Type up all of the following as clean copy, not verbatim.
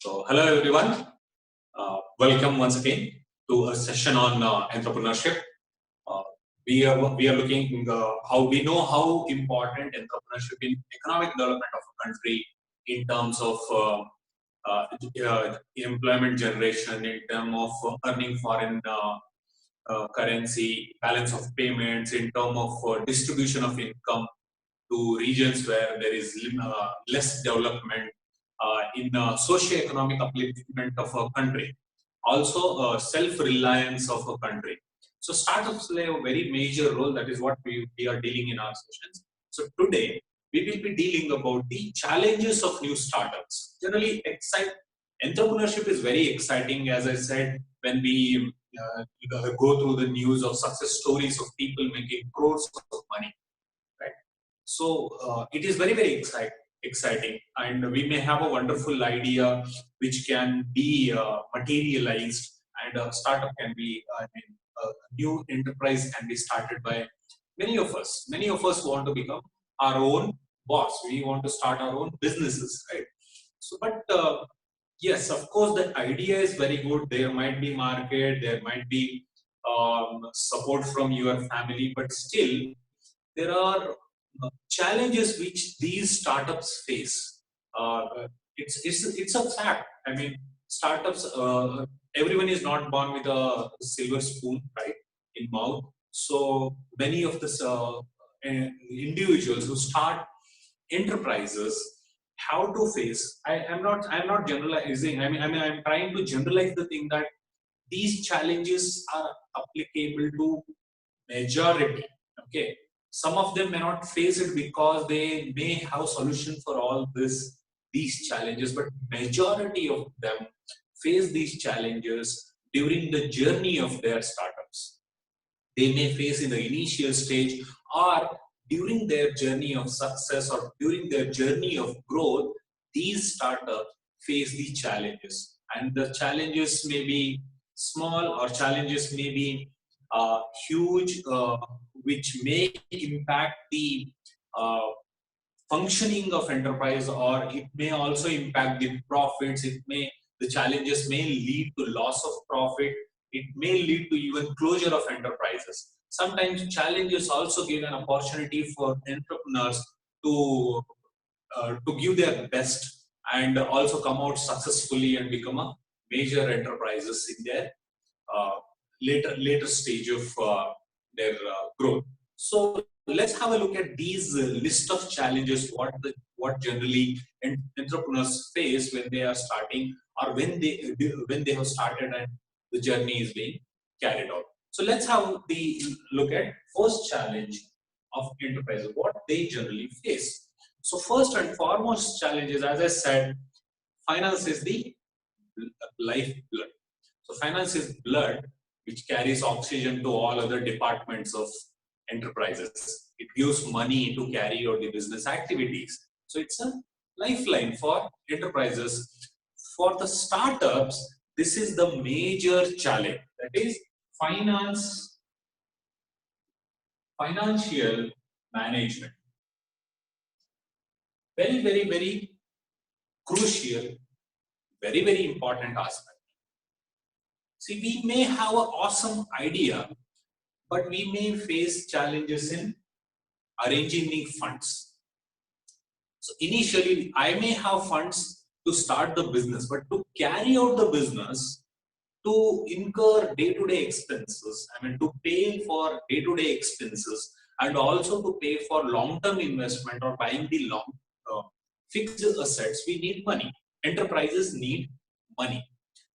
So, hello everyone. Welcome once again to a session on entrepreneurship. Uh, we are looking how we know how important entrepreneurship in economic development of a country in terms of employment generation, in terms of earning foreign currency, balance of payments, in terms of distribution of income to regions where there is less development, in socio-economic upliftment of a country, also self-reliance of a country. So startups play a very major role. That is what we are dealing in our sessions. So today we will be dealing about the challenges of new startups. Generally, entrepreneurship is very exciting. As I said, when we go through the news of success stories of people making crores of money, right? So it is very, very exciting, and we may have a wonderful idea which can be materialized, and a startup can be, a new enterprise can be started by many of us. Many of us want to become our own boss. We want to start our own businesses, right? So, but yes, of course, the idea is very good. There might be market, there might be support from your family, but still there are challenges which these startups face. It's a fact. I mean, startups. Everyone is not born with a silver spoon, right, in mouth. So many of the individuals who start enterprises have to face. I'm not generalizing. I'm trying to generalize the thing that these challenges are applicable to majority. Okay, some of them may not face it because they may have solution for all these challenges, but majority of them face these challenges during the journey of their startups. They may face in the initial stage, or during their journey of success, or during their journey of growth. These startups face the challenges, and the challenges may be small, or challenges may be huge, which may impact the uh, functioning of enterprise, or it may also impact the profits. The challenges may lead to loss of profit. It may lead to even closure of enterprises. Sometimes challenges also give an opportunity for entrepreneurs to give their best, and also come out successfully and become a major enterprises in their uh, later stage of their growth. So let's have a look at these list of challenges. What generally entrepreneurs face when they are starting, or when they have started and the journey is being carried out. So let's have the look at first challenge of enterprises, what they generally face. So first and foremost challenges, as I said, finance is the lifeblood. So finance is blood which carries oxygen to all other departments of enterprises. It gives money to carry out the business activities. So it's a lifeline for enterprises. For the startups, this is the major challenge. That is financial management. Very, very, very crucial, very, very important aspect. See, we may have an awesome idea, but we may face challenges in arranging the funds. So initially, I may have funds to start the business, but to carry out the business, to incur day-to-day expenses, to pay for day-to-day expenses, and also to pay for long-term investment or buying the uh, fixed assets, we need money. Enterprises need money.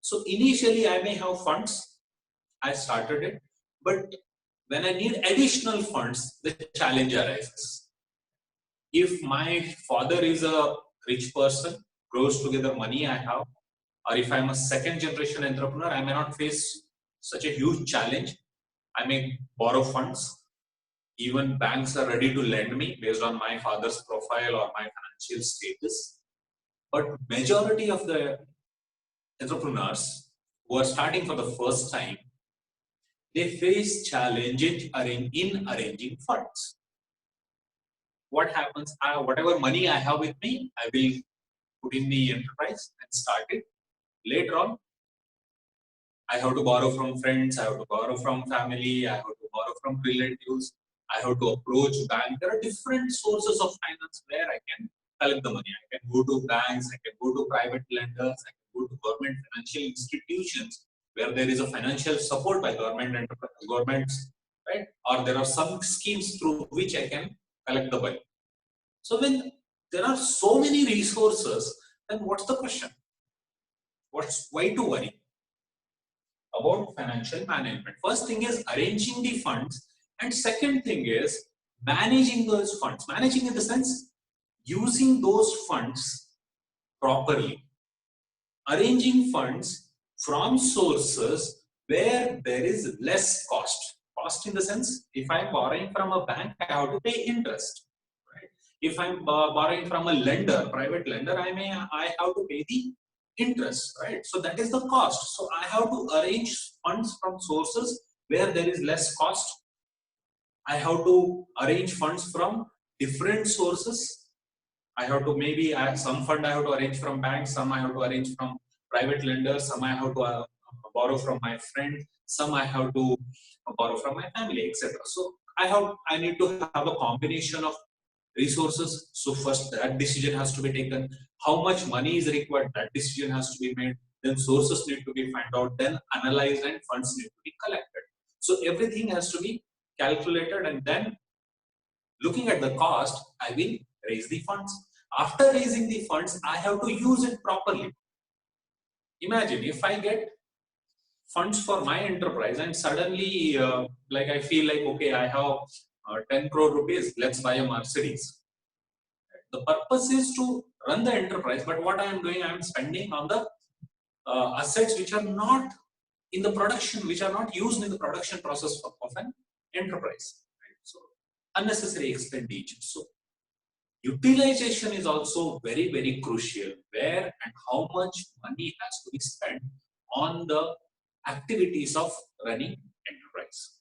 So initially, I may have funds. I started it, but when I need additional funds, the challenge arises. If my father is a rich person, grows together money I have, or if I'm a second generation entrepreneur, I may not face such a huge challenge. I may borrow funds. Even banks are ready to lend me based on my father's profile or my financial status. But majority of the entrepreneurs who are starting for the first time, they face challenges in arranging funds. What happens? Whatever money I have with me, I will put in the enterprise and start it. Later on, I have to borrow from friends, I have to borrow from family, I have to borrow from relatives, I have to approach bank. There are different sources of finance where I can collect the money. I can go to banks, I can go to private lenders, I can go to government financial institutions where there is a financial support by governments, right? Or there are some schemes through which I can collect the money. So when there are so many resources, then what's the question? Why to worry about financial management? First thing is arranging the funds, and second thing is managing those funds. Managing in the sense using those funds properly. Arranging funds from sources where there is less cost. Cost in the sense, if I'm borrowing from a bank, I have to pay interest. Right? If I'm borrowing from a lender, private lender, I have to pay the interest, right? So that is the cost. So I have to arrange funds from sources where there is less cost. I have to arrange funds from different sources. I have to maybe some fund I have to arrange from banks, some I have to arrange from private lenders, some I have to borrow from my friend, some I have to borrow from my family, etc. So I need to have a combination of resources. So first that decision has to be taken. How much money is required? That decision has to be made. Then sources need to be found out. Then analyzed and funds need to be collected. So everything has to be calculated, and then looking at the cost, I will raise the funds. After raising the funds, I have to use it properly. Imagine if I get funds for my enterprise and suddenly like I feel like, okay, I have 10 crore rupees, let's buy a Mercedes. The purpose is to run the enterprise, but what I am doing, I am spending on the assets which are not in the production, which are not used in the production process of an enterprise. Right? So unnecessary expenditure. So utilization is also very, very crucial. Where and how much money has to be spent on the activities of running enterprise.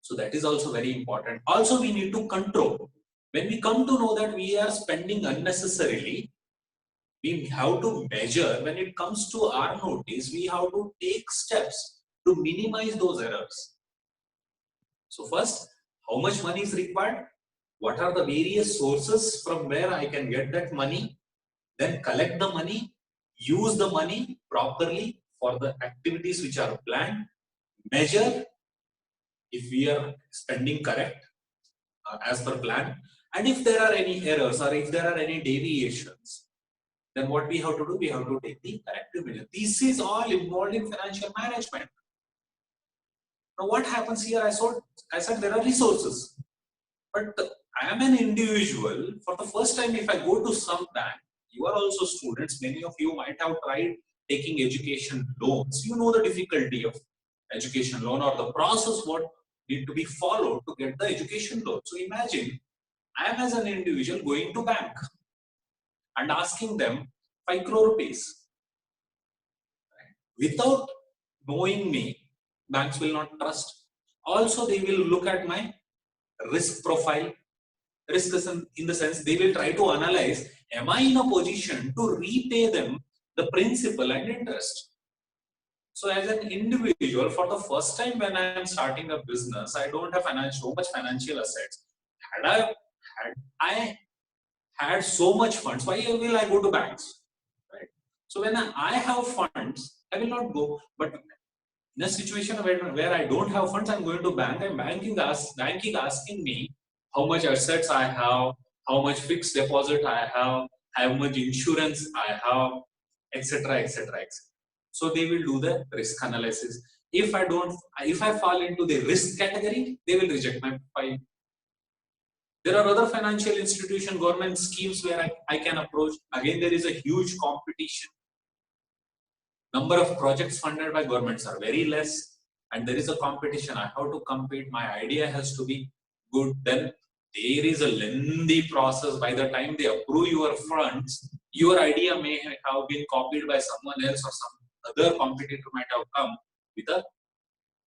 So that is also very important. Also, we need to control. When we come to know that we are spending unnecessarily, we have to measure. When it comes to our notice, we have to take steps to minimize those errors. So first, how much money is required? What are the various sources from where I can get that money? Then collect the money, use the money properly for the activities which are planned, measure if we are spending correct as per plan, and if there are any errors or if there are any deviations, then what we have to do, we have to take the corrective measure. This is all involved in financial management. Now what happens here, I said there are resources, but I am an individual. For the first time, if I go to some bank, you are also students, many of you might have tried taking education loans. You know the difficulty of education loan or the process what need to be followed to get the education loan. So imagine I am as an individual going to bank and asking them 5 crore rupees. Without knowing me, banks will not trust. Also, they will look at my risk profile. Risk is in the sense they will try to analyze, am I in a position to repay them the principal and interest? So as an individual, for the first time when I am starting a business, I don't have so much financial assets. Had I had so much funds, why will I go to banks? Right? So when I have funds, I will not go. But in a situation where I don't have funds, I'm going to bank, and banking asking me how much assets I have, how much fixed deposit I have, how much insurance I have, etc., etc., etc. So they will do the risk analysis. If I fall into the risk category, they will reject my file. There are other financial institution, government schemes where I can approach. Again, there is a huge competition. Number of projects funded by governments are very less, and there is a competition. I have to compete. My idea has to be good. Then there is a lengthy process. By the time they approve your funds, your idea may have been copied by someone else, or some other competitor might have come with a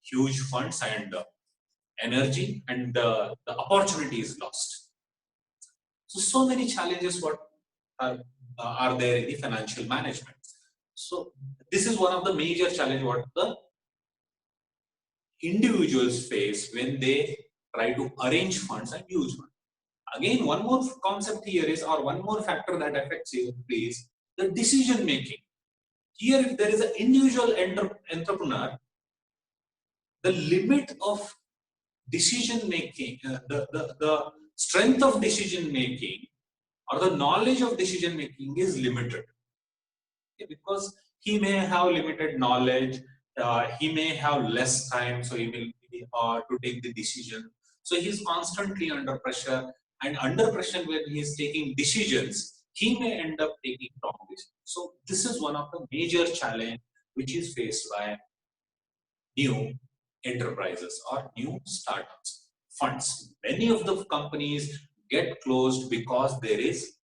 huge funds and energy, and the opportunity is lost. So many challenges are there in the financial management. So this is one of the major challenge what the individuals face when they try to arrange funds and use funds. Again, one more concept here is, or one more factor that affects you is the decision making. Here, if there is an individual entrepreneur, the limit of decision making, the strength of decision making or the knowledge of decision making is limited. Okay, because he may have limited knowledge, he may have less time, so he will be to take the decision. So he's constantly under pressure, and under pressure when he is taking decisions, he may end up taking wrong decisions. So this is one of the major challenge which is faced by new enterprises or new startups. Funds. Many of the companies get closed because there is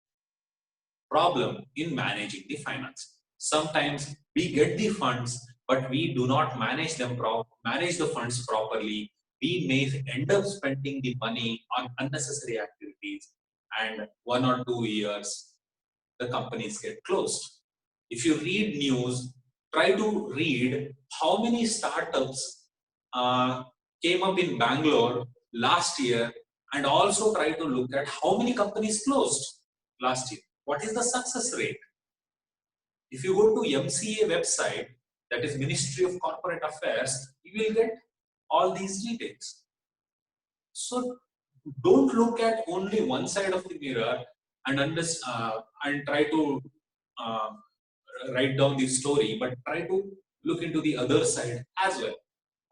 problem in managing the finance. Sometimes we get the funds, but we do not manage manage the funds properly. We may end up spending the money on unnecessary activities, and 1 or 2 years the companies get closed. If you read news, try to read how many startups came up in Bangalore last year, and also try to look at how many companies closed last year. What is the success rate? If you go to MCA website, that is Ministry of Corporate Affairs, you will get all these details. So don't look at only one side of the mirror and try to uh, write down the story, but try to look into the other side as well.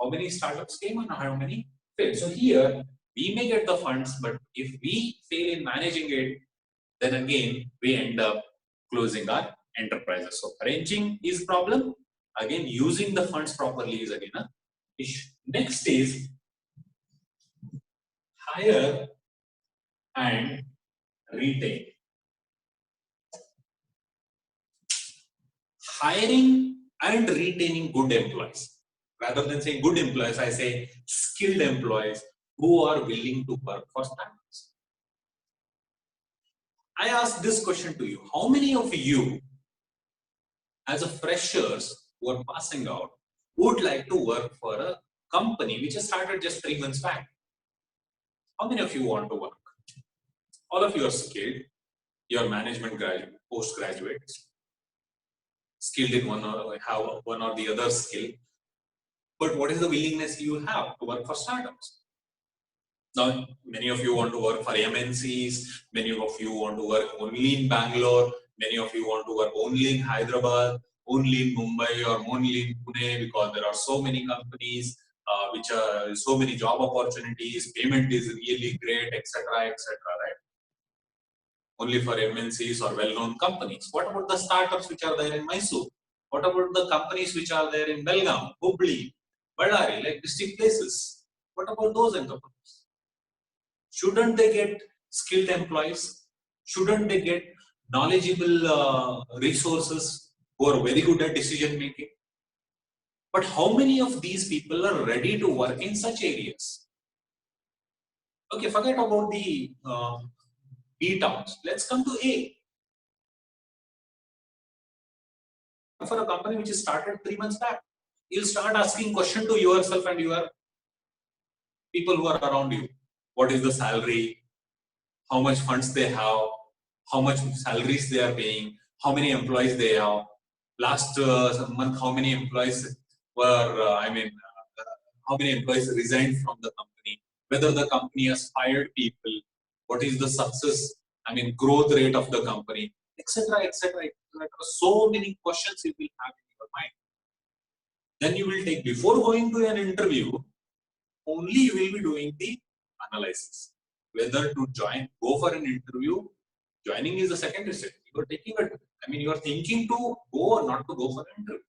How many startups came and how many failed? So here we may get the funds, but if we fail in managing it, then again we end up closing our enterprises. So arranging is problem. Again, using the funds properly is again a issue. Next is hire and retain. Hiring and retaining good employees. Rather than saying good employees, I say skilled employees who are willing to work for startups. I ask this question to you. How many of you, as a freshers who are passing out, would like to work for a company which has started just 3 months back? How many of you want to work? All of you are skilled. You are management graduate, postgraduates, skilled in one or have one or the other skill. But what is the willingness you have to work for startups? Now, many of you want to work for MNCs, many of you want to work only in Bangalore, many of you want to work only in Hyderabad, only in Mumbai or only in Pune, because there are so many companies, which are so many job opportunities, payment is really great, etc., etc., right? Only for MNCs or well-known companies. What about the startups which are there in Mysore? What about the companies which are there in Belgaum, Hubli, Ballari, like district places? What about those entrepreneurs? Shouldn't they get skilled employees? Shouldn't they get knowledgeable resources who are very good at decision making? But how many of these people are ready to work in such areas? Okay, forget about the B towns. Let's come to A. For a company which is started 3 months back, you'll start asking question to yourself and your people who are around you. What is the salary? How much funds they have? How much salaries they are paying? How many employees they have? Last month, how many employees were, how many employees resigned from the company? Whether the company has fired people? What is the success, growth rate of the company? Etc., etc., etc. So many questions you will have in your mind. Then you will take, before going to an interview, only you will be doing the analysis. Whether to go for an interview, joining is the secondary step. You are taking it, you are thinking to go or not to go for an interview.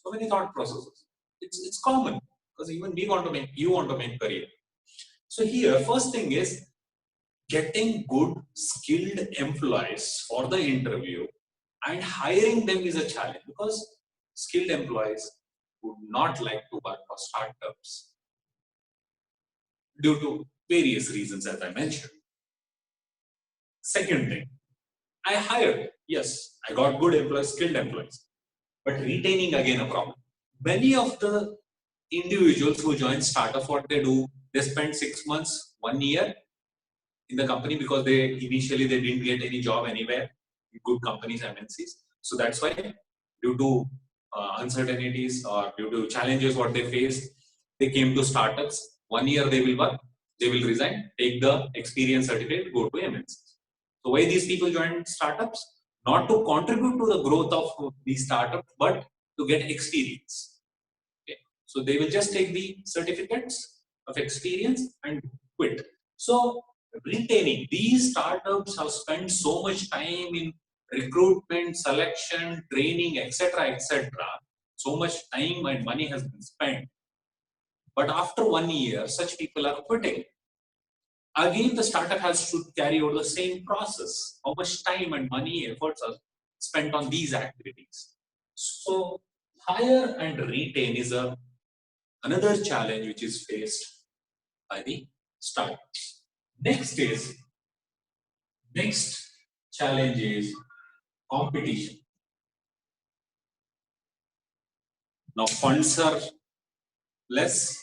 So many thought processes. It's common because even you want to make career. So here, first thing is getting good skilled employees for the interview, and hiring them is a challenge because skilled employees would not like to work for startups due to various reasons, as I mentioned. Second thing, I hired, yes, I got good employees, skilled employees. but retaining again a problem. Many of the individuals who join startup, what they do, they spend 6 months, 1 year in the company because they initially they didn't get any job anywhere in good companies, MNCs. So that's why, due to uncertainties or due to challenges what they face, they came to startups. 1 year they will work, they will resign, take the experience certificate, go to MNCs. So why these people join startups? Not to contribute to the growth of the startup, but to get experience. Okay. So they will just take the certificates of experience and quit. So retaining, these startups have spent so much time in recruitment, selection, training, etc., etc. So much time and money has been spent. But after 1 year, such people are quitting. Again, the startup has to carry out the same process. How much time and money, efforts are spent on these activities. So hire and retain is another challenge which is faced by the startups. Next challenge is competition. Now funds are less,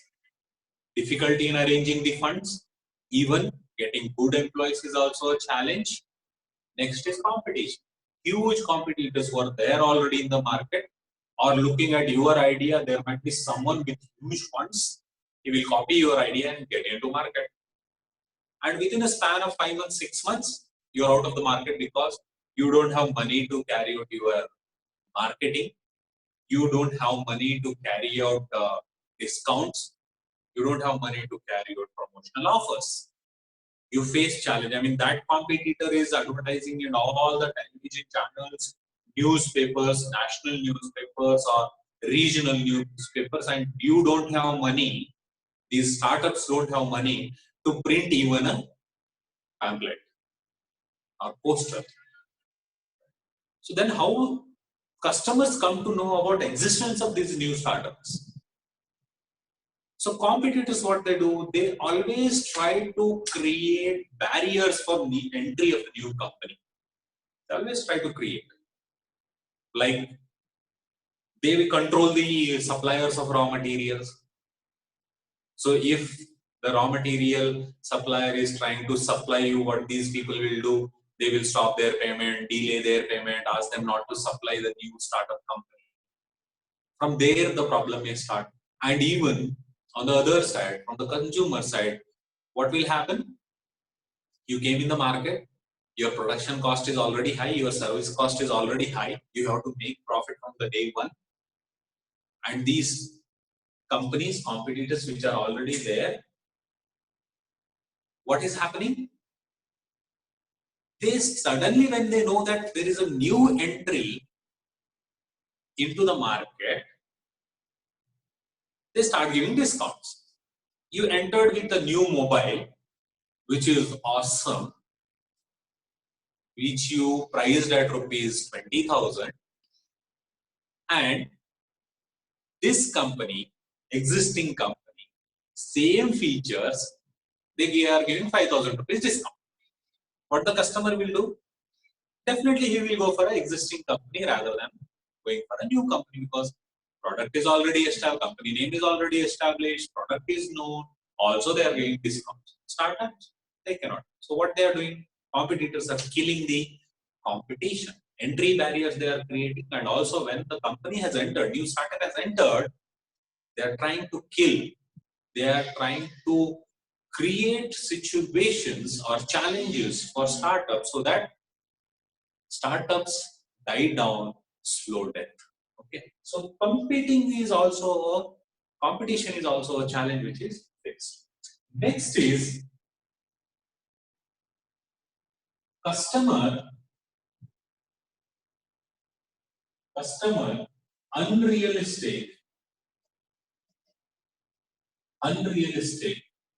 difficulty in arranging the funds, even getting good employees is also a challenge. Next is competition. Huge competitors who are there already in the market or looking at your idea. There might be someone with huge funds. He will copy your idea and get into market. And within a span of 5 months, 6 months, you're out of the market because you don't have money to carry out your marketing. You don't have money to carry out discounts. You don't have money to carry out promotional offers. You face challenge. I mean, that competitor is advertising in all the television channels, newspapers, national newspapers or regional newspapers, and you don't have money. These startups don't have money to print even a pamphlet or poster. So then how customers come to know about existence of these new startups? So competitors, what they do, they always try to create barriers for the entry of the new company. They always try to create. Like they will control the suppliers of raw materials. So if the raw material supplier is trying to supply you, what these people will do, they will stop their payment, delay their payment, ask them not to supply the new startup company. From there, the problem may start. And even on the other side, from the consumer side, what will happen? You came in the market, your production cost is already high, your service cost is already high, you have to make profit from the day one. And these companies, competitors which are already there, what is happening? They suddenly, when they know that there is a new entry into the market, they start giving discounts. You entered with a new mobile, which is awesome, which you priced at rupees 20,000, and this company, existing company, same features, they are giving 5,000 rupees discount. What the customer will do? Definitely he will go for an existing company rather than going for a new company because product is already established, company name is already established, product is known. Also, they are giving discounts. Startups, they cannot. So what they are doing? Competitors are killing the competition. Entry barriers they are creating, and also when the company has entered, new startup has entered, they are trying to kill. They are trying to create situations or challenges for startups so that startups die down slow death. Okay, so competition is also a challenge which is fixed. Next is customer unrealistic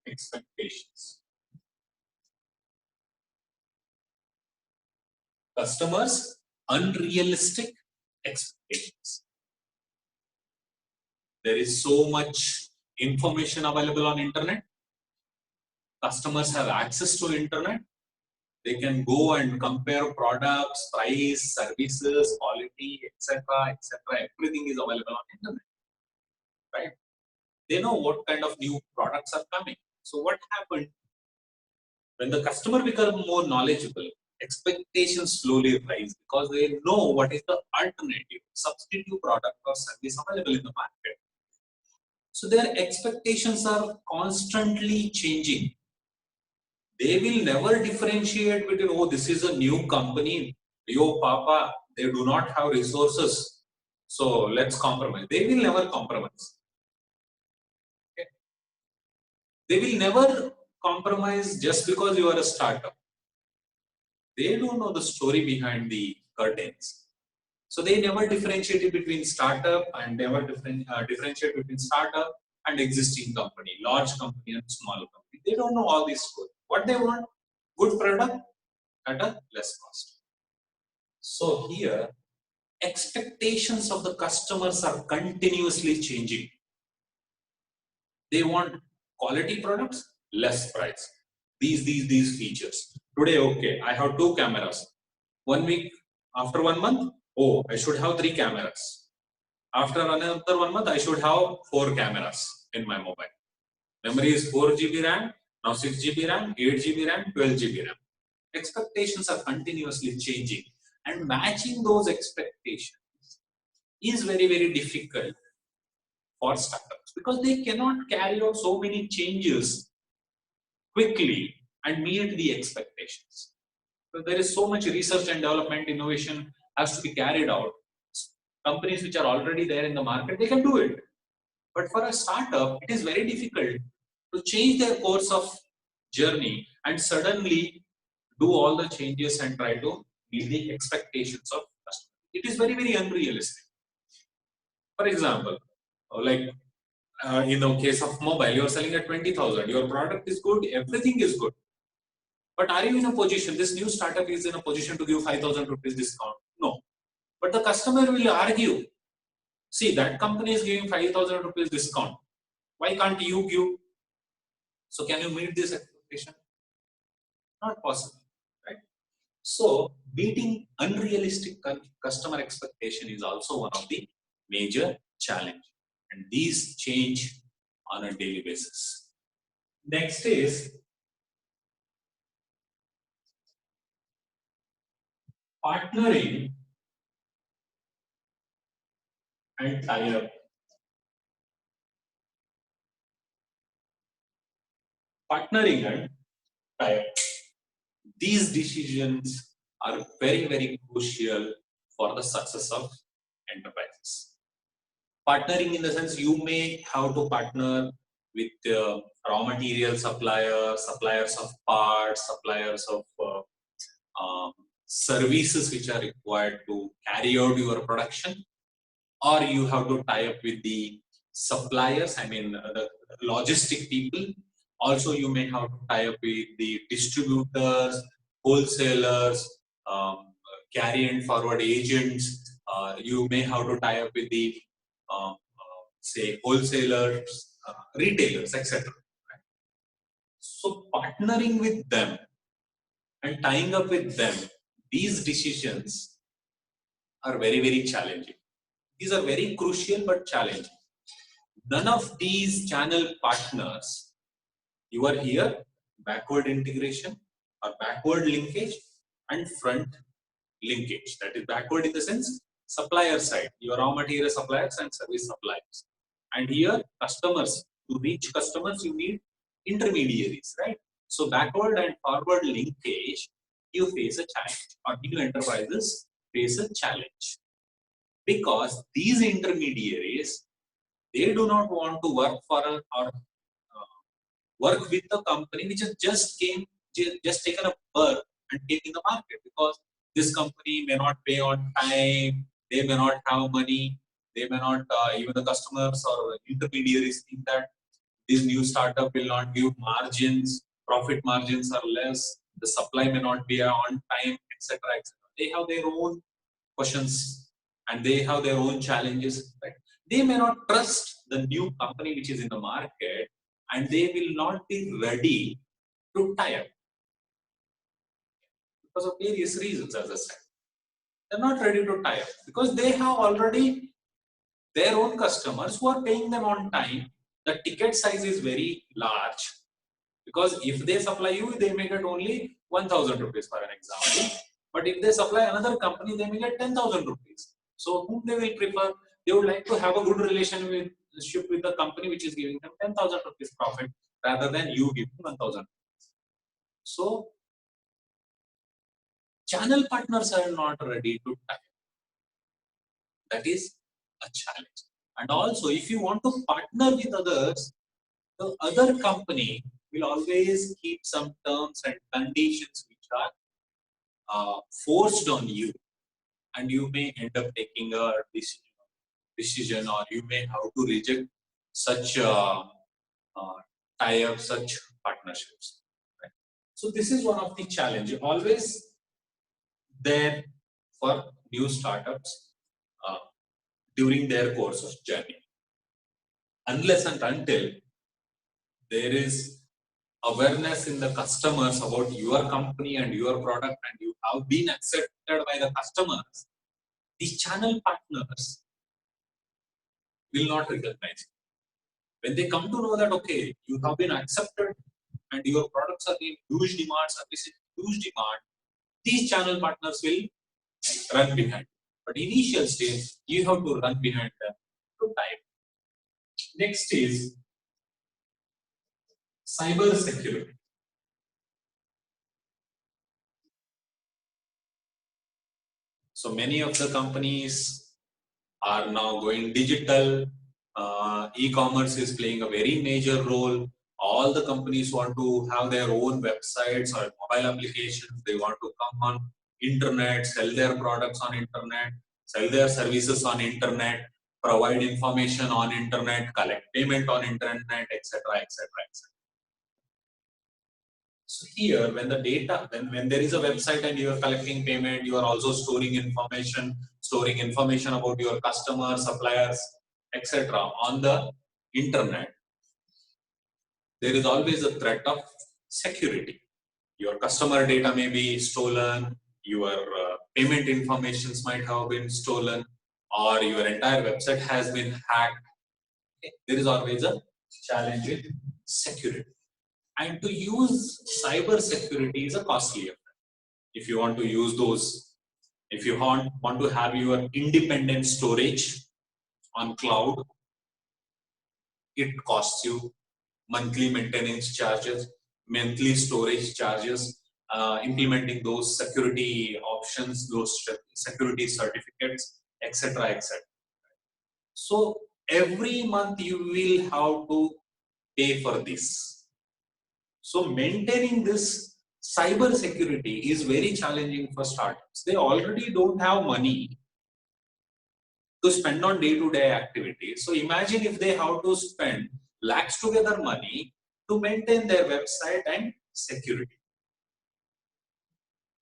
expectations. Customers unrealistic expectations. There is so much information available on internet. Customers have access to internet. They can go and compare products, price, services, quality, etc., etc. Everything is available on internet, right? They know what kind of new products are coming. So what happened when the customer become more knowledgeable? Expectations slowly rise because they know what is the alternative, substitute product or service available in the market. So their expectations are constantly changing. They will never differentiate between, oh, this is a new company, yo, papa, they do not have resources, so let's compromise. They will never compromise. Okay? They will never compromise just because you are a startup. They don't know the story behind the curtains. So they never differentiated between startup and never differentiate between startup and existing company, large company and small company. They don't know all this story. What they want? Good product at a less cost. So here, expectations of the customers are continuously changing. They want quality products, less price. These features. Today, okay, I have 2 cameras. 1 week, after 1 month, oh, I should have 3 cameras. After another 1 month, I should have 4 cameras in my mobile. Memory is 4 GB RAM, now 6 GB RAM, 8 GB RAM, 12 GB RAM. Expectations are continuously changing, and matching those expectations is very, very difficult for startups because they cannot carry out so many changes quickly and meet the expectations. So there is so much research and development, innovation has to be carried out. Companies which are already there in the market, they can do it. But for a startup, it is very difficult to change their course of journey and suddenly do all the changes and try to meet the expectations of customers. It is very, very unrealistic. For example, like in the case of mobile, you are selling at 20,000. Your product is good, everything is good. But are you in a position, this new startup is in a position to give 5,000 rupees discount? No. But the customer will argue, see, that company is giving 5,000 rupees discount. Why can't you give? So can you meet this expectation? Not possible, right? So meeting unrealistic customer expectation is also one of the major challenge, and these change on a daily basis. Next is partnering and tie-up. Partnering and tie-up. These decisions are very, very crucial for the success of enterprises. Partnering in the sense you may have to partner with raw material suppliers, suppliers of parts, suppliers of services which are required to carry out your production, or you have to tie up with the suppliers, I mean the logistic people. Also, you may have to tie up with the distributors, wholesalers, carry and forward agents. You may have to tie up with the say wholesalers, retailers, etc. So partnering with them and tying up with them, these decisions are very, very challenging. These are very crucial but challenging. None of these channel partners, you are here, backward integration or backward linkage and front linkage. That is backward in the sense supplier side, your raw material suppliers and service suppliers. And here customers, to reach customers you need intermediaries, right? So backward and forward linkage, you face a challenge, or new enterprises face a challenge. Because these intermediaries, they do not want to work for or work with a company which has just taken a birth and came in the market, because this company may not pay on time, they may not have money, they may not, even the customers or intermediaries think that this new startup will not give margins, profit margins are less, the supply may not be on time, etc. etc. They have their own questions and they have their own challenges. Right? They may not trust the new company which is in the market, and they will not be ready to tie up. because of various reasons, as I said. They're not ready to tie up because they have already their own customers who are paying them on time. The ticket size is very large because if they supply you, they may get only 1,000 rupees for an example. But if they supply another company, they may get 10,000 rupees. So whom they will prefer? They would like to have a good relationship with the company which is giving them 10,000 rupees profit rather than you giving 1,000. So channel partners are not ready to tie. That is a challenge. And also, if you want to partner with others, the other company will always keep some terms and conditions which are forced on you, and you may end up taking a decision, or you may have to reject such tie-ups, such partnerships. Right? So this is one of the challenges always there for new startups during their course of journey. Unless and until there is awareness in the customers about your company and your product, and you have been accepted by the customers, these channel partners will not recognize you. When they come to know that, okay, you have been accepted and your products are in huge demand, service in huge demand, these channel partners will run behind. But initial stage, you have to run behind them to time. Next is cyber security. So many of the companies are now going digital. E-commerce is playing a very major role. All the companies want to have their own websites or mobile applications. They want to come on internet, sell their products on internet, sell their services on internet, provide information on internet, collect payment on internet, etc., etc., etc. So here, when the data, when there is a website and you are collecting payment, you are also storing information about your customers, suppliers, etc. on the internet. There is always a threat of security. Your customer data may be stolen, your payment informations might have been stolen, or your entire website has been hacked. Okay. There is always a challenge with security. And to use cyber security is a costly affair. If you want to use those, if you want to have your independent storage on cloud, it costs you monthly maintenance charges, monthly storage charges, implementing those security options, those security certificates, etc., etc. So every month you will have to pay for this. So maintaining this cyber security is very challenging for startups. They already don't have money to spend on day-to-day activities. So imagine if they have to spend lakhs together money to maintain their website and security.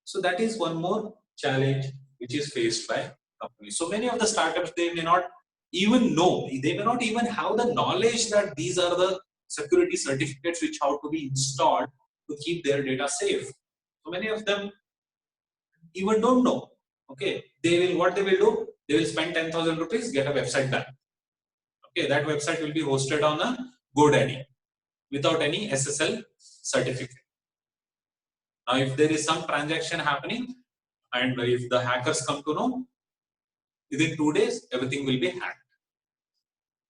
So that is one more challenge which is faced by companies. So many of the startups, they may not even know, they may not even have the knowledge that these are the security certificates which have to be installed to keep their data safe. So many of them even don't know. Okay, what they will do? They will spend 10,000 rupees, get a website done. Okay, that website will be hosted on a GoDaddy without any SSL certificate. Now, if there is some transaction happening and if the hackers come to know, within 2 days, everything will be hacked.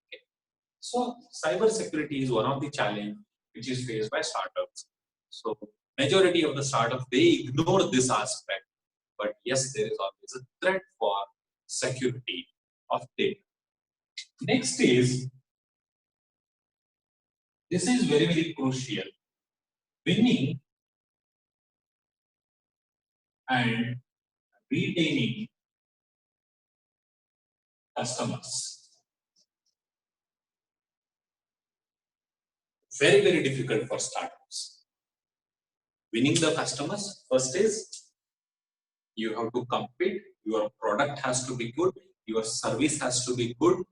Okay. So, cyber security is one of the challenges which is faced by startups. So, majority of the startups, they ignore this aspect. But yes, there is always a threat for security of data. Next is, this is very, very crucial. Winning and retaining customers. Very, very difficult for startups. Winning the customers, first is you have to compete, your product has to be good, your service has to be good,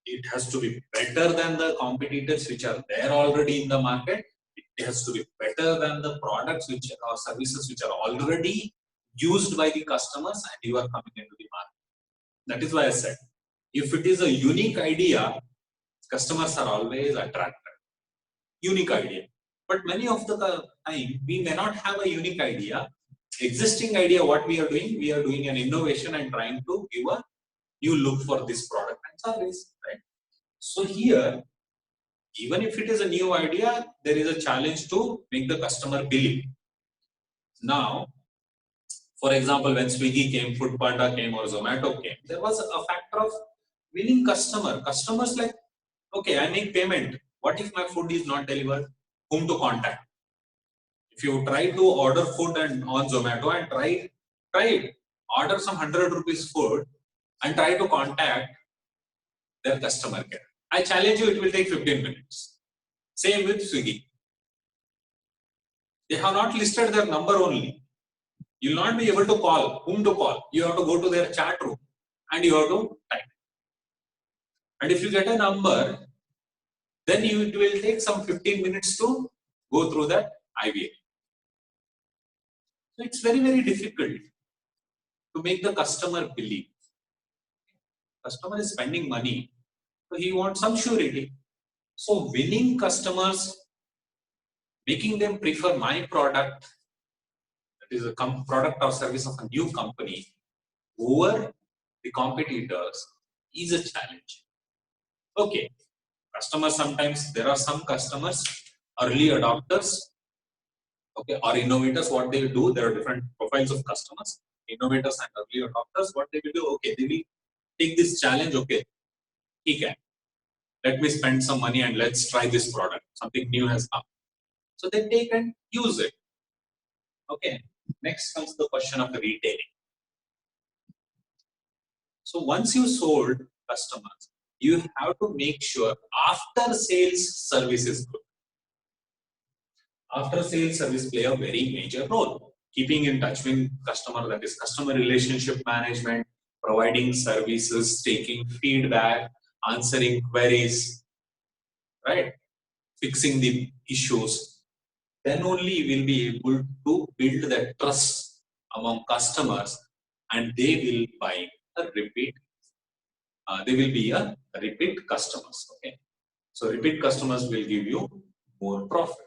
it has to be better than the competitors which are there already in the market. It It has to be better than the products which or services which are already used by the customers and you are coming into the market. That is why I said, if it is a unique idea, customers are always attracted. Unique idea. But many of the time, we may not have a unique idea. Existing idea, what we are doing an innovation and trying to give a new look for this product and service, right? So here, even if it is a new idea, there is a challenge to make the customer believe. Now, for example, when Swiggy came, Foodpanda came, or Zomato came, there was a factor of winning customer. Customers like, okay, I make payment. What if my food is not delivered? Whom to contact? If you try to order food and on Zomato and try it, order some 100 rupees food and try to contact their customer care. I challenge you, it will take 15 minutes. Same with Swiggy. They have not listed their number only. You will not be able to call. Whom to call? You have to go to their chat room and you have to type. And if you get a number, then it will take some 15 minutes to go through that IVR. So it's very, very difficult to make the customer believe. Customer is spending money, so he wants some surety. So winning customers, making them prefer my product, that is a product or service of a new company, over the competitors is a challenge. Okay, customers sometimes, there are some customers, early adopters, okay, or innovators, what they will do, there are different profiles of customers, innovators and early adopters, what they will do, okay, they will take this challenge, okay, he can. Let me spend some money and let's try this product. Something new has come. So they take and use it. Okay. Next comes the question of the retailing. So once you sold customers, you have to make sure after sales service is good. After sales service play a very major role. Keeping in touch with customer, that is customer relationship management, providing services, taking feedback, answering queries, right? Fixing the issues. Then only we will be able to build that trust among customers and they will buy a repeat. They will be a repeat customers. Okay. So repeat customers will give you more profit.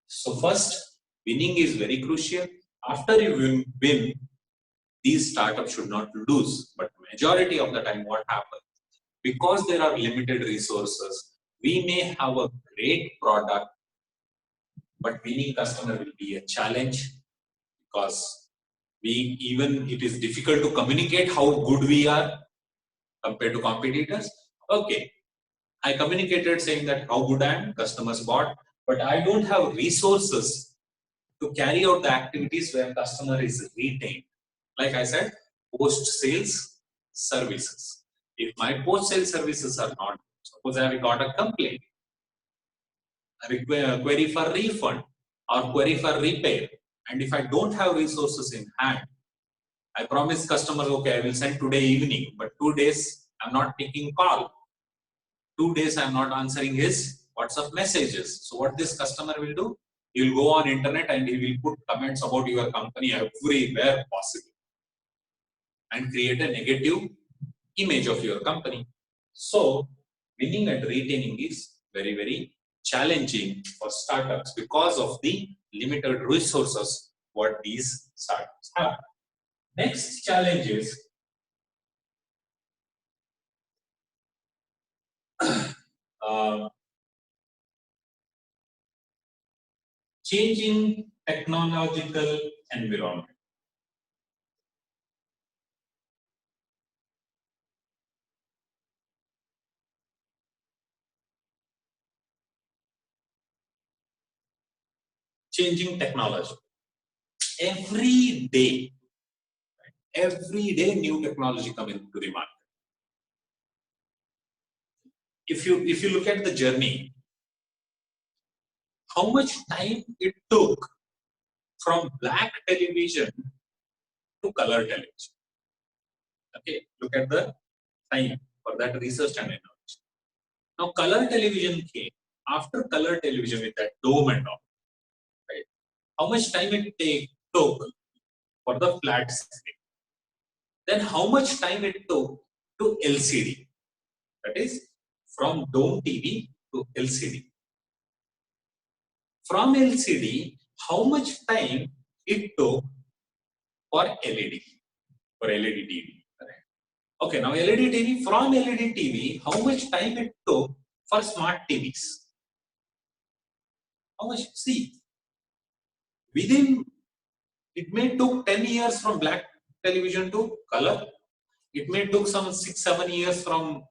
So first, winning is very crucial. After you win, these startups should not lose. But majority of the time what happens? Because there are limited resources, we may have a great product, but winning customer will be a challenge because it is difficult to communicate how good we are compared to competitors. Okay, I communicated saying that how good I am, customers bought, but I don't have resources to carry out the activities where customer is retained. Like I said, post-sales services. If my post-sales services are not, suppose I have got a complaint, a query for refund or query for repair, and if I don't have resources in hand, I promise customers, okay, I will send today evening, but 2 days I'm not taking call. 2 days I'm not answering his WhatsApp messages. So what this customer will do? He will go on internet and he will put comments about your company everywhere possible and create a negative image of your company. So winning and retaining is very, very challenging for startups because of the limited resources what these startups have. Next challenge is changing technological environment. Changing technology. Every day new technology coming to the market. If you look at the journey, how much time it took from black television to color television. Okay, look at the time for that research and innovation. Now color television came after color television with that dome and all, right? How much time it took for the flat screen? Then how much time it took to LCD? That is from dome TV to LCD. From LCD, how much time it took for LED, for LED TV? Okay, now LED TV, from LED TV, how much time it took for smart TVs? How much? See, within, it may took 10 years from black television to color. It may took some 6-7 years from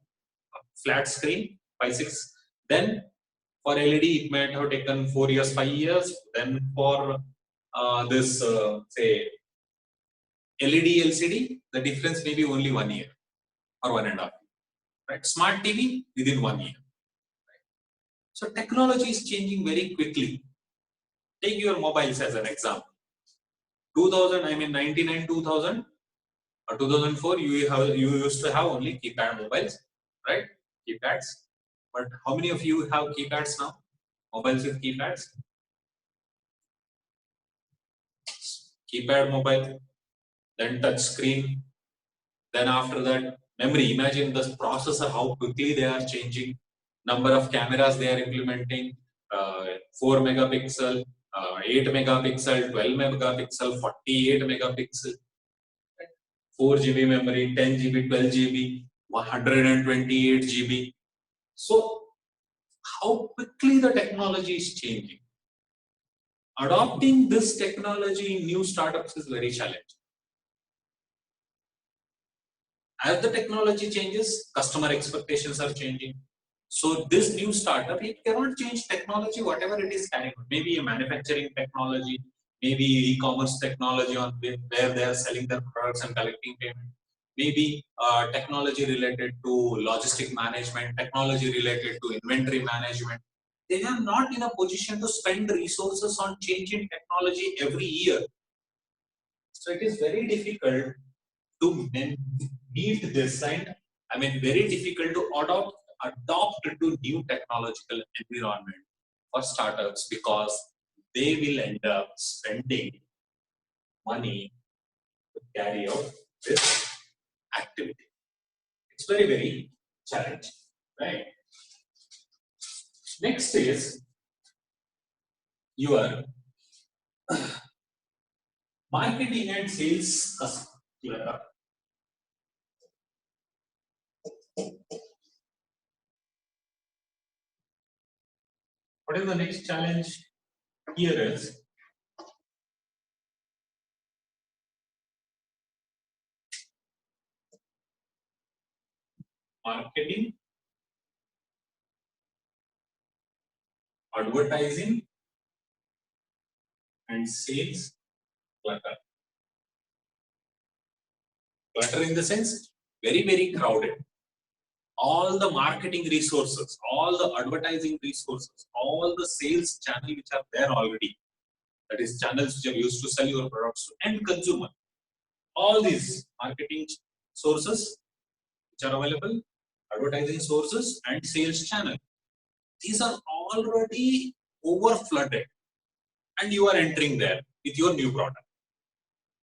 flat screen, 5-6. Then for LED, it might have taken 4 years, 5 years. Then for this, say, LED, LCD, the difference may be only 1 year or 1.5 years. Right? Smart TV within 1 year. Right? So technology is changing very quickly. Take your mobiles as an example. 2000, I mean 99, 2000 or 2004, you used to have only keypad mobiles, right? Keypads. But how many of you have keypads now? Mobiles with keypads? Keypad mobile, then touch screen, then after that memory. Imagine the processor, how quickly they are changing. Number of cameras they are implementing, 4 megapixel, 8 megapixel, 12 megapixel, 48 megapixel, 4 GB memory, 10 GB, 12 GB, 128 GB. So how quickly the technology is changing. Adopting this technology in new startups is very challenging. As the technology changes, customer expectations are changing. So this new startup, it cannot change technology, whatever it is carrying. Maybe a manufacturing technology, maybe e-commerce technology on where they are selling their products and collecting payment. Maybe technology related to logistic management, technology related to inventory management. They are not in a position to spend resources on changing technology every year. So it is very difficult to meet this, and I mean very difficult to adopt to new technological environment for startups, because they will end up spending money to carry out this activity. It's very, very challenging, right? Next is your marketing and sales clutter. What is the next challenge here is marketing, advertising, and sales clutter. Clutter in the sense, very, very crowded. All the marketing resources, all the advertising resources, all the sales channels which are there already, that is channels which are used to sell your products to end consumer. All these marketing sources which are available, advertising sources and sales channel, these are already over flooded, and you are entering there with your new product.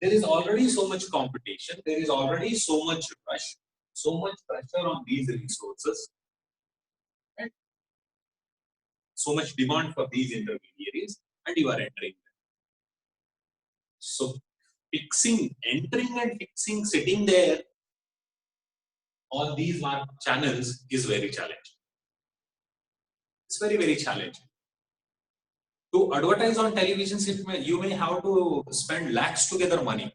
There is already so much competition, there is already so much rush, so much pressure on these resources, right? So much demand for these intermediaries, and you are entering them. So entering and fixing, sitting there on these channels is very challenging. It's very, very challenging. To advertise on televisions, you may have to spend lakhs to gather money.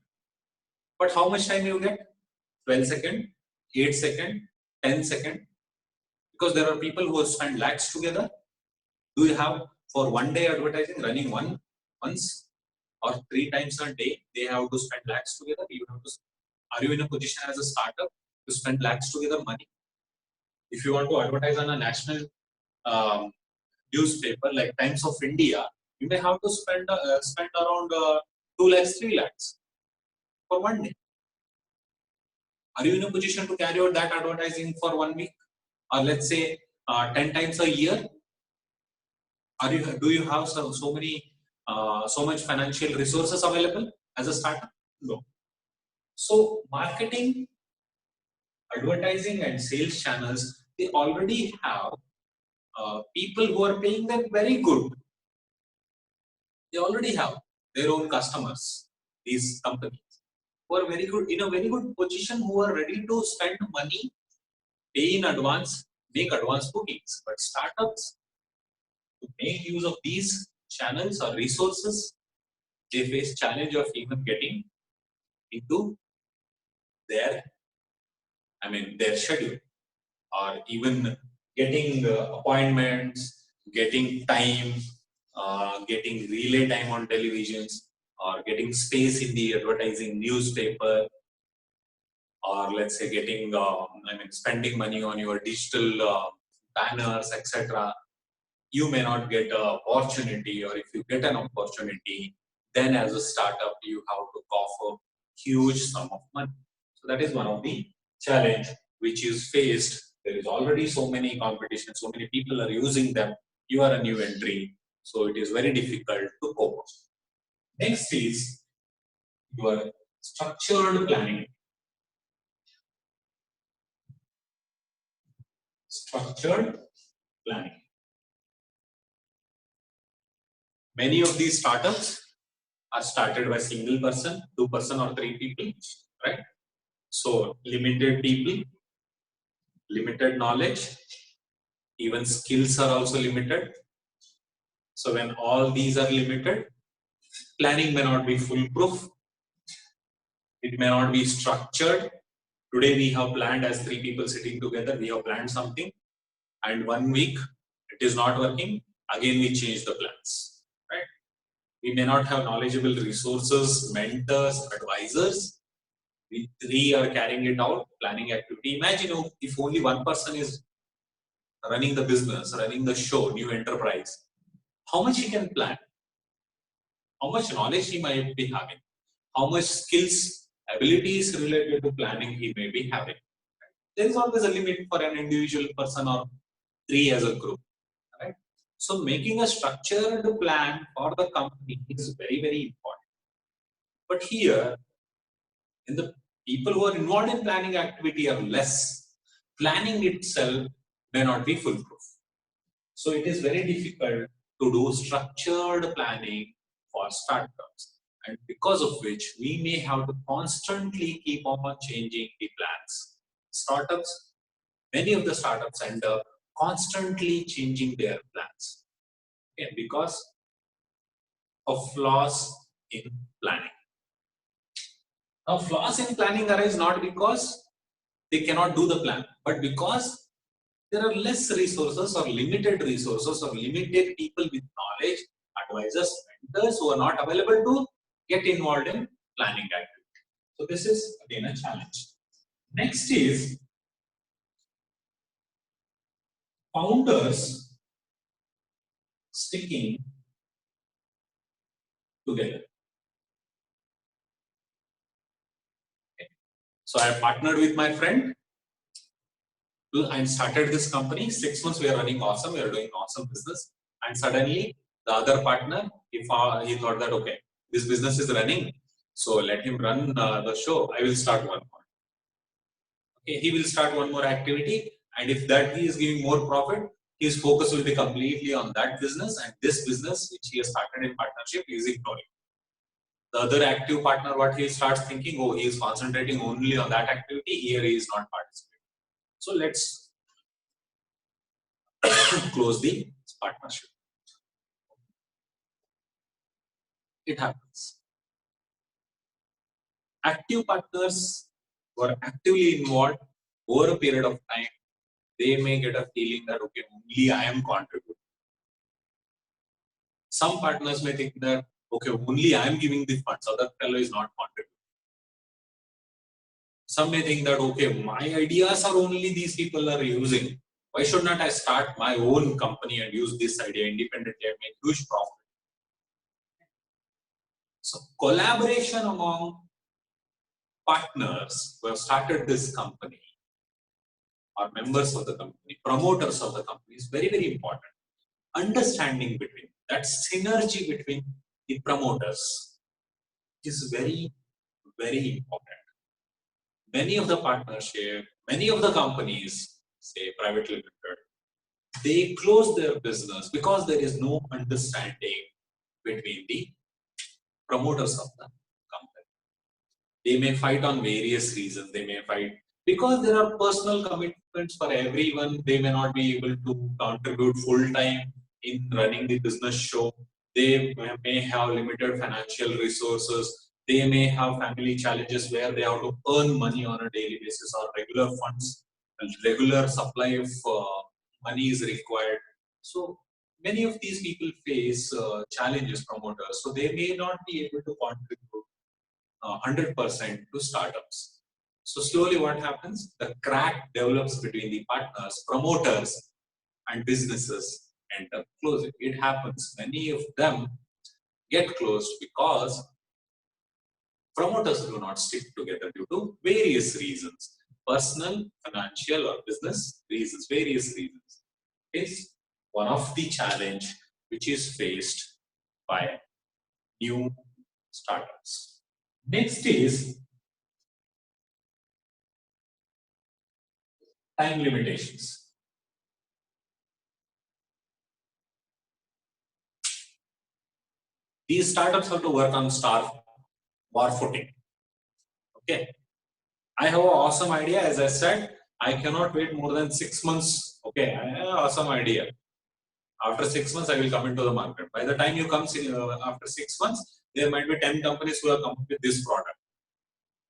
But how much time you get? 12 seconds, 8 seconds, 10 seconds. Because there are people who spend lakhs together. Do you have for one day advertising running once or 3 times a day? They have to spend lakhs together. Are you in a position as a startup to spend lakhs together money? If you want to advertise on a national newspaper like Times of India, you may have to spend around 2 lakhs, 3 lakhs for one day. Are you in a position to carry out that advertising for 1 week, or let's say 10 times a year? Do you have so much financial resources available as a startup? No. So marketing, advertising, and sales channels, they already have people who are paying them very good. They already have their own customers. These companies who are very good, in a very good position, who are ready to spend money, pay in advance, make advance bookings. But startups, to make use of these channels or resources, they face challenge of even getting into their, their schedule, or even getting appointments, getting time, getting relay time on televisions, or getting space in the advertising newspaper, or let's say getting, spending money on your digital banners, etc. You may not get an opportunity, or if you get an opportunity, then as a startup, you have to offer huge sum of money. So that is one of the challenge which is faced. There is already so many competition, so many people are using them. You are a new entry, so it is very difficult to cope. Next is your structured planning. Structured planning. Many of these startups are started by single person, 2 person, or 3 people, right? So limited people, limited knowledge, even skills are also limited. So when all these are limited, planning may not be foolproof. It may not be structured. Today we have planned as 3 people sitting together, we have planned something, and 1 week it is not working. Again we change the plans, right? We may not have knowledgeable resources, mentors, advisors. We 3 are carrying it out, planning activity. Imagine if only 1 person is running the business, running the show, new enterprise. How much he can plan? How much knowledge he might be having? How much skills, abilities related to planning he may be having? There is always a limit for an individual person or 3 as a group, right? So making a structured plan for the company is very, very important. But here, in the people who are involved in planning activity are less, planning itself may not be foolproof. So it is very difficult to do structured planning for startups, and because of which we may have to constantly keep on changing the plans. Startups, many of the startups end up constantly changing their plans, okay, because of flaws in planning. Now, flaws in planning arise not because they cannot do the plan, but because there are less resources or limited resources or limited people with knowledge, advisors, mentors who are not available to get involved in planning activity. So this is again a challenge. Next is founders sticking together. Okay. So I partnered with my friend and started this company. 6 months we are running awesome, we are doing awesome business, and suddenly the other partner, he thought that okay, this business is running, so let him run the show. I will start one more. Okay, he will start one more activity, and if that he is giving more profit, his focus will be completely on that business, and this business which he has started in partnership he is ignoring. The other active partner, what he starts thinking, oh, he is concentrating only on that activity, here he is not participating. So let's close the partnership. It happens. Active partners who are actively involved over a period of time, they may get a feeling that okay, only I am contributing. Some partners may think that okay, only I am giving the funds, other fellow is not contributing. Some may think that okay, my ideas are only these people are using. Why should not I start my own company and use this idea independently and make huge profit? So collaboration among partners who have started this company or members of the company, promoters of the company is very, very important. understanding between, that synergy between the promoters is very, very important. Many of the partnership, many of the companies, say privately limited, they close their business because there is no understanding between the promoters of the company. They may fight on various reasons. They may fight because there are personal commitments for everyone. They may not be able to contribute full time in running the business show. They may have limited financial resources. They may have family challenges where they have to earn money on a daily basis or regular funds. Regular supply of money is required. So many of these people face challenges, promoters. So they may not be able to contribute 100% to startups. So slowly what happens? The crack develops between the partners, promoters and businesses end up closing. It happens. Many of them get closed because promoters do not stick together due to various reasons. Personal, financial or business reasons, various reasons. Is one of the challenge which is faced by new startups. Next is time limitations. These startups have to work on war footing. Okay. I have an awesome idea. As I said, I cannot wait more than 6 months. Okay, I have an awesome idea. After 6 months, I will come into the market. By the time you come after 6 months, there might be 10 companies who have come up with this product.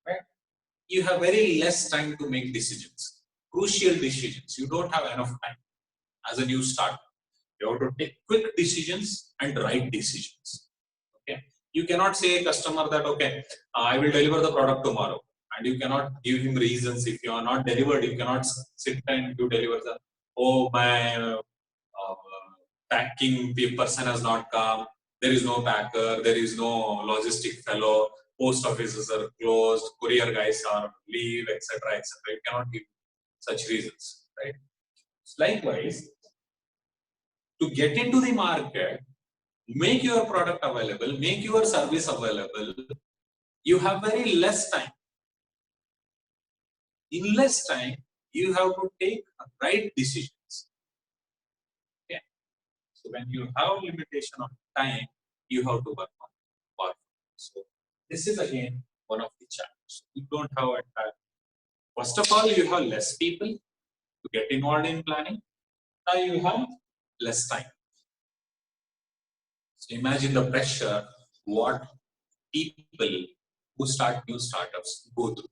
Right? You have very less time to make decisions, crucial decisions. You don't have enough time as a new startup. You have to take quick decisions and right decisions. Okay. You cannot say a customer that, okay, I will deliver the product tomorrow. And you cannot give him reasons. If you are not delivered, you cannot sit and you deliver the, oh, my packing person has not come. There is no packer. There is no logistic fellow. Post offices are closed. Courier guys are leave, etc., etc. You cannot give such reasons, right? Likewise, to get into the market, make your product available, make your service available, you have very less time. In less time, you have to take right decisions. Okay. So when you have limitation of time, you have to work on work. So this is again one of the challenges. You don't have a time. First of all, you have less people to get involved in planning. Now you have less time. So imagine the pressure what people who start new startups go through.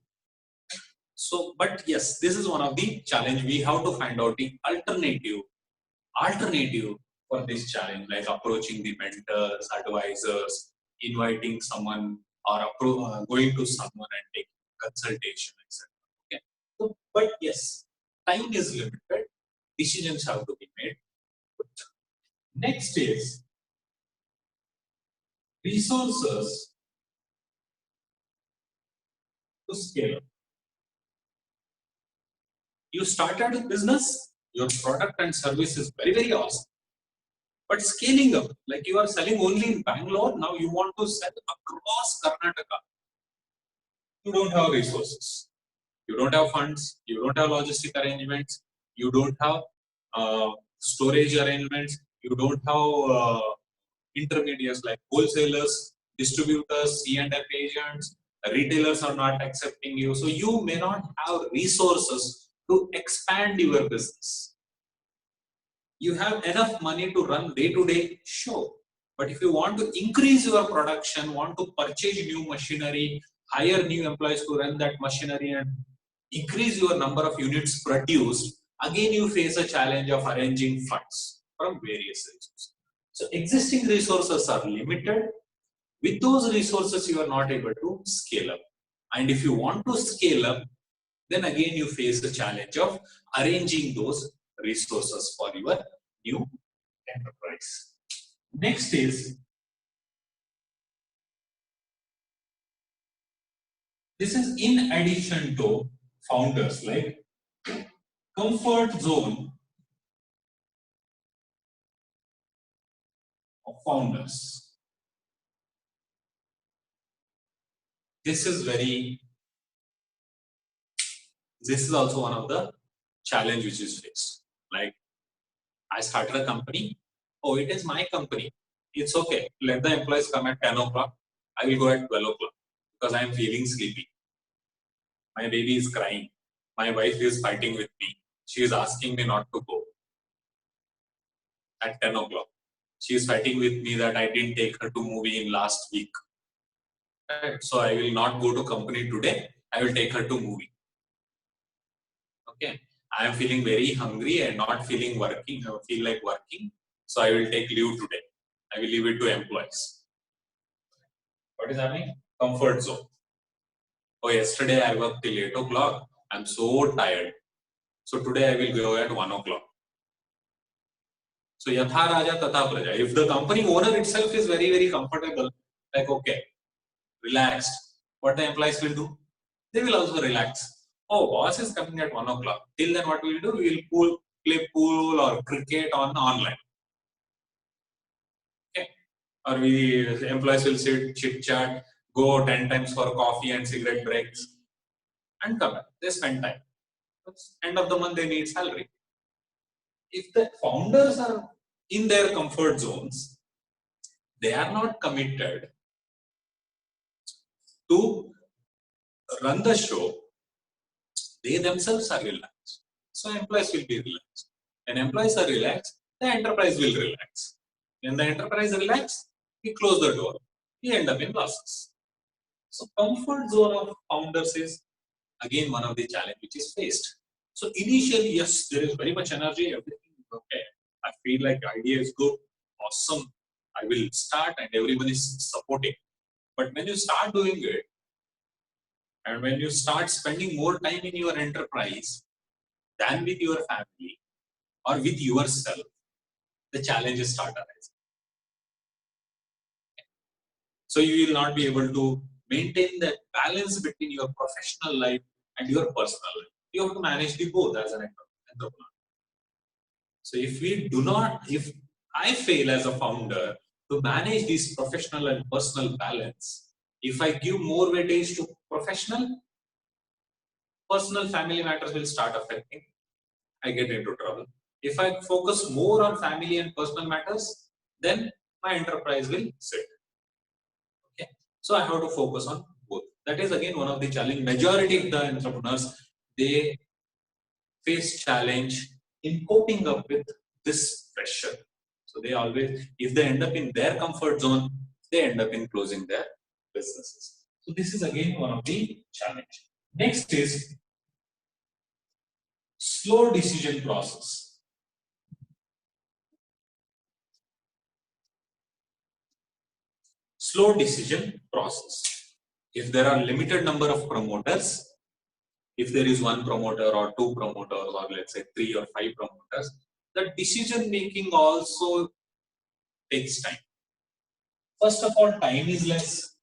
So, but yes, this is one of the challenge. We have to find out the alternative for this challenge, like approaching the mentors, advisors, inviting someone or going to someone and taking consultation, etc. Okay. So, but yes, time is limited. Decisions have to be made. Next is resources to scale up. You started a business, your product and service is very, very awesome. But scaling up, like you are selling only in Bangalore, now you want to sell across Karnataka. You don't have resources. You don't have funds. You don't have logistic arrangements. You don't have storage arrangements. You don't have intermediaries like wholesalers, distributors, C&F agents. Retailers are not accepting you. So you may not have resources to expand your business. You have enough money to run day-to-day show. But if you want to increase your production, want to purchase new machinery, hire new employees to run that machinery and increase your number of units produced, again you face a challenge of arranging funds from various resources. So existing resources are limited. With those resources, you are not able to scale up. And if you want to scale up, then again you face the challenge of arranging those resources for your new enterprise. Next is, this is in addition to founders, like comfort zone of founders. This is also one of the challenge which is faced. Like, I started a company. Oh, it is my company. It's okay. Let the employees come at 10 o'clock. I will go at 12 o'clock because I am feeling sleepy. My baby is crying. My wife is fighting with me. She is asking me not to go at 10 o'clock. She is fighting with me that I didn't take her to movie in last week. Right? So I will not go to company today. I will take her to movie. Okay. I am feeling very hungry and not feeling working. I feel like working. So I will take leave today. I will leave it to employees. What is happening? Comfort zone. Oh, yesterday I worked till 8 o'clock. I'm so tired. So today I will go at 1 o'clock. So yatha raja tatha praja. If the company owner itself is very, very comfortable, like okay, relaxed, what the employees will do? They will also relax. Oh, boss is coming at 1 o'clock. Till then what we will do? We will play pool or cricket on online. Okay. Or employees will sit, chit chat, go 10 times for coffee and cigarette breaks and come back. They spend time. End of the month they need salary. If the founders are in their comfort zones, they are not committed to run the show, they themselves are relaxed. So employees will be relaxed. When employees are relaxed, the enterprise will relax. When the enterprise relax, we close the door. We end up in losses. So comfort zone of founders is again one of the challenge which is faced. So initially, yes, there is very much energy, everything is okay. I feel like idea is good, awesome. I will start and everyone is supporting. But when you start doing it, and when you start spending more time in your enterprise than with your family or with yourself, the challenges start arising. So you will not be able to maintain that balance between your professional life and your personal life. You have to manage the both as an entrepreneur. So if I fail as a founder to manage this professional and personal balance, if I give more weightage to professional, personal family matters will start affecting. I get into trouble. If I focus more on family and personal matters, then my enterprise will sit. Okay. So I have to focus on both. That is again one of the challenge. Majority of the entrepreneurs, they face challenge in coping up with this pressure. So they always, if they end up in their comfort zone, they end up in closing their businesses. So this is again one of the challenge. Next is slow decision process. Slow decision process. If there are limited number of promoters, if there is one promoter or two promoters or let's say 3 or 5 promoters, the decision making also takes time. First of all, time is less.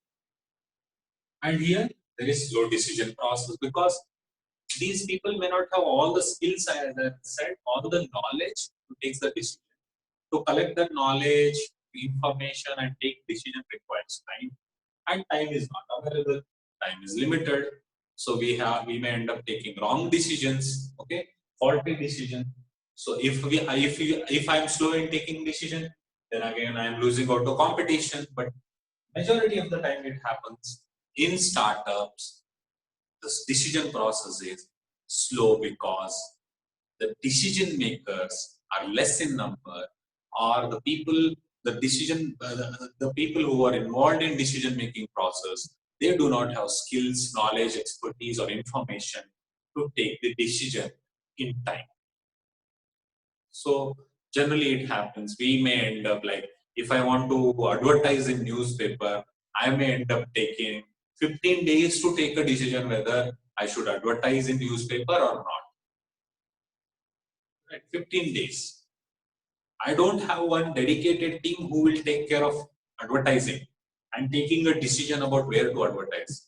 And here there is slow decision process because these people may not have all the skills, as I said, all the knowledge to take the decision. To collect that knowledge, information and take decision requires time. And time is not available, time is limited. So we may end up taking wrong decisions, okay, faulty decision. So if I'm slow in taking decision, then again I'm losing out to competition. But majority of the time it happens in startups. The decision process is slow because the decision makers are less in number, or the people the people who are involved in decision making process, they do not have skills, knowledge, expertise or information to take the decision in time. So generally it happens, we may end up like, if I want to advertise in newspaper, I may end up taking 15 days to take a decision whether I should advertise in newspaper or not. Right? 15 days. I don't have one dedicated team who will take care of advertising and taking a decision about where to advertise.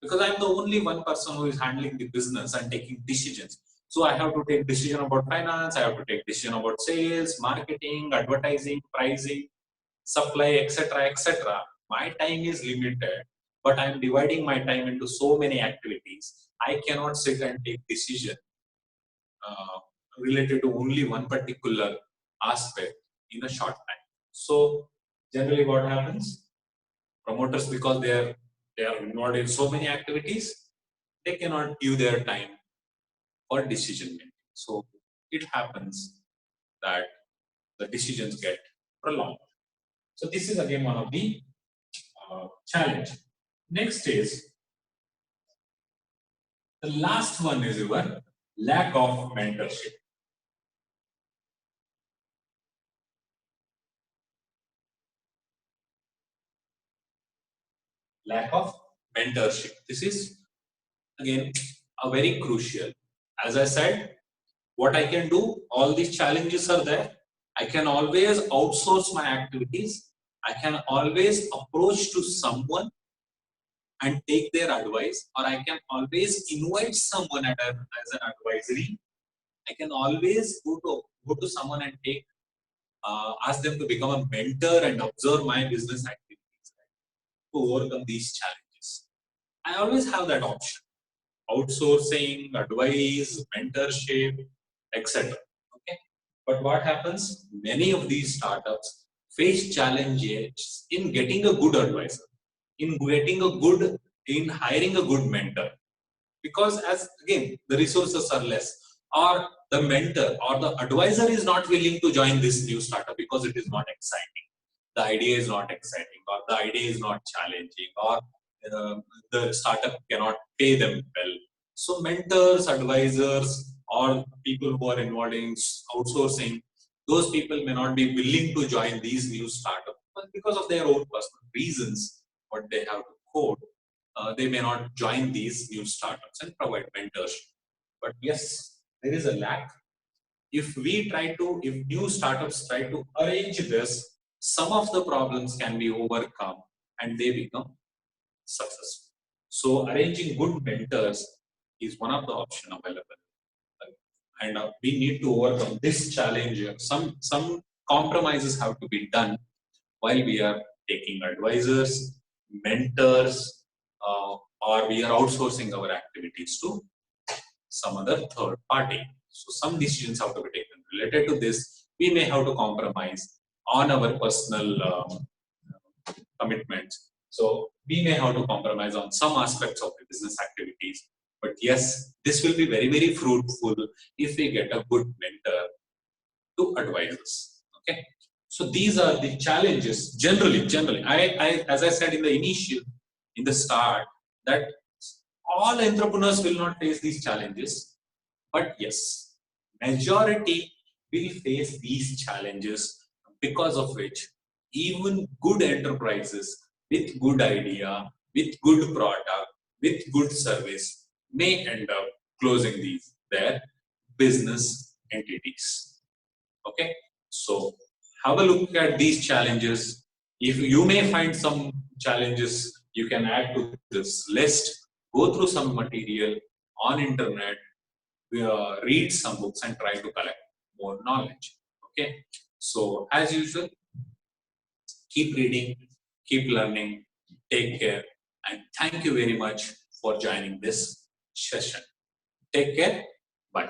Because I'm the only one person who is handling the business and taking decisions. So I have to take decision about finance, I have to take decision about sales, marketing, advertising, pricing. supply, etc., etc. My time is limited, but I'm dividing my time into so many activities. I cannot sit and take decision uh, related to only one particular aspect in a short time. So generally, what happens? Promoters, because they are involved in so many activities, they cannot give their time for decision making. So it happens that the decisions get prolonged. So this is again one of the challenge. Next is the last one is your lack of mentorship. Lack of mentorship. This is again a very crucial. As I said, what I can do, all these challenges are there. I can always outsource my activities. I can always approach to someone and take their advice, or I can always invite someone as an advisory. I can always go to someone and take ask them to become a mentor and observe my business activities, right, to overcome these challenges. I always have that option: outsourcing, advice, mentorship, etc. Okay, but what happens? Many of these startups face challenges in getting a good advisor, in hiring a good mentor, because as again the resources are less, or the mentor or the advisor is not willing to join this new startup because it is not exciting, the idea is not exciting, or the idea is not challenging, or the startup cannot pay them well. So mentors, advisors, or people who are involved in outsourcing, those people may not be willing to join these new startups, but because of their own personal reasons, what they have to quote, they may not join these new startups and provide mentorship. But yes, there is a lack. If new startups try to arrange this, some of the problems can be overcome and they become successful. So arranging good mentors is one of the options available. And we need to overcome this challenge. Some compromises have to be done while we are taking advisors, mentors, or we are outsourcing our activities to some other third party. So some decisions have to be taken related to this. We may have to compromise on our personal commitments. So we may have to compromise on some aspects of the business activities. But yes, this will be very, very fruitful if we get a good mentor to advise us. Okay. So these are the challenges generally. As I said in the start, that all entrepreneurs will not face these challenges, but yes, majority will face these challenges, because of which even good enterprises with good idea, with good product, with good service may end up closing their business entities. Okay, so have a look at these challenges. If you may find some challenges, you can add to this list. Go through some material on internet, read some books, and try to collect more knowledge. Okay, so as usual, keep reading, keep learning, take care, and thank you very much for joining this session. Take care. Bye.